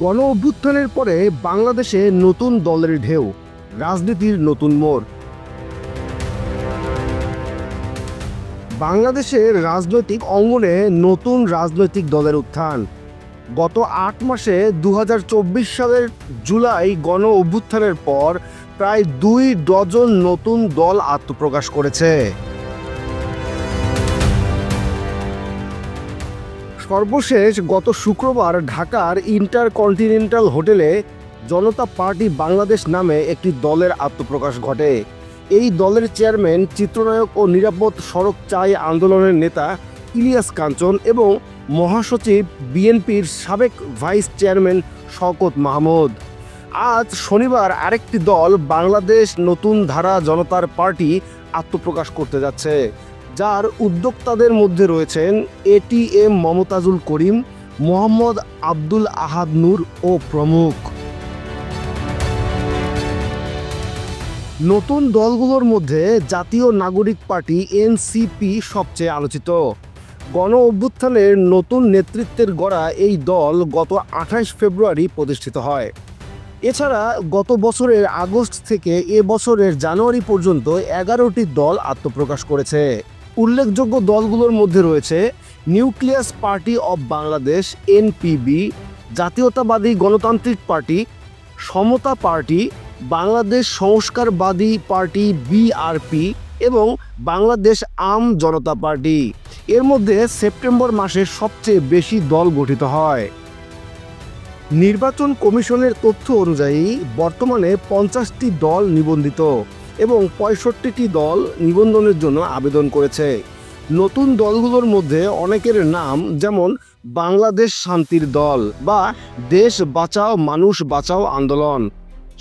গণ অভ্যুত্থানের পরে বাংলাদেশে নতুন দলের ঢেউ, রাজনীতির নতুন মোড়। বাংলাদেশের রাজনৈতিক অঙ্গনে নতুন রাজনৈতিক দলের উত্থান। গত ৮ মাসে ২০২৪ সালের জুলাই গণ অভ্যুত্থানের পর প্রায় ২ ডজন নতুন দল আত্মপ্রকাশ করেছে। সর্বশেষ গত শুক্রবার ঢাকার ইন্টারকন্টিনেন্টাল হোটেলে জনতা পার্টি বাংলাদেশ নামে একটি দলের আত্মপ্রকাশ ঘটে। এই দলের চেয়ারম্যান, চিত্রনায়ক ও নিরাপদ সড়ক চাই আন্দোলনের নেতা ইলিয়াস কাঞ্চন এবং মহাসচিব বিএনপির সাবেক ভাইস চেয়ারম্যান শওকত মাহমুদ। আজ শনিবার আরেকটি দল বাংলাদেশ নতুন ধারা জনতার পার্টি আত্মপ্রকাশ করতে যাচ্ছে, যার উদ্যোক্তাদের মধ্যে রয়েছেন এটিএম মমতাজুল করিম, মোহাম্মদ আব্দুল আহাদ নূর ও প্রমুখ। নতুন দলগুলোর মধ্যে জাতীয় নাগরিক পার্টি এনসিপি সবচেয়ে আলোচিত। গণ অভ্যুত্থানের নতুন নেতৃত্বের গড়া এই দল গত ২৮ ফেব্রুয়ারি প্রতিষ্ঠিত হয়। এছাড়া গত বছরের আগস্ট থেকে এ বছরের জানুয়ারি পর্যন্ত ১১টি দল আত্মপ্রকাশ করেছে। উল্লেখযোগ্য দলগুলোর মধ্যে রয়েছে নিউক্লিয়াস পার্টি অব বাংলাদেশ এনপিবি, জাতীয়তাবাদী গণতান্ত্রিক পার্টি, সমতা পার্টি, বাংলাদেশ সংস্কারবাদী পার্টি বিআরপি এবং বাংলাদেশ আম জনতা পার্টি। এর মধ্যে সেপ্টেম্বর মাসে সবচেয়ে বেশি দল গঠিত হয়। নির্বাচন কমিশনের তথ্য অনুযায়ী বর্তমানে ৫০টি দল নিবন্ধিত এবং ৬৫টি দল নিবন্ধনের জন্য আবেদন করেছে। নতুন দলগুলোর মধ্যে অনেকের নাম যেমন বাংলাদেশ শান্তির দল বা দেশ বাঁচাও মানুষ বাঁচাও আন্দোলন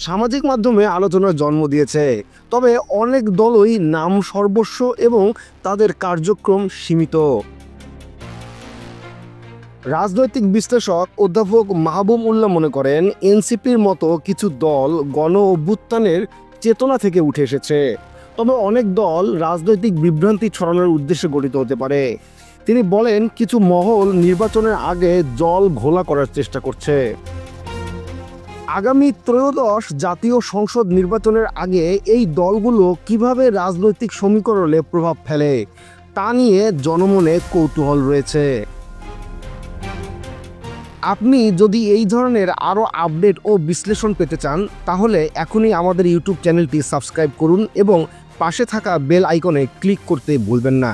সামাজিক মাধ্যমে আলোচনার জন্ম দিয়েছে। তবে অনেক দলই নাম সর্বস্ব এবং তাদের কার্যক্রম সীমিত। রাজনৈতিক বিশ্লেষক অধ্যাপক মাহবুব উল্লাহ মনে করেন, এনসিপির মতো কিছু দল গণ অভ্যুত্থানের চেতনা থেকে উঠে এসেছে, তবে অনেক দল রাজনৈতিক বিভ্রান্তি ছড়ানোর উদ্দেশ্যে গঠিত হতে পারে। তিনি বলেন, কিছু মহল নির্বাচনের আগে জল ঘোলা করার চেষ্টা করছে। আগামী ত্রয়োদশ জাতীয় সংসদ নির্বাচনের আগে এই দলগুলো কিভাবে রাজনৈতিক সমীকরণে প্রভাব ফেলে তা নিয়ে জনমনে কৌতূহল রয়েছে। আপনি যদি এই ধরনের আরও আপডেট ও বিশ্লেষণ পেতে চান, তাহলে এখনই আমাদের ইউটিউব চ্যানেলটি সাবস্ক্রাইব করুন এবং পাশে থাকা বেল আইকনে ক্লিক করতে ভুলবেন না।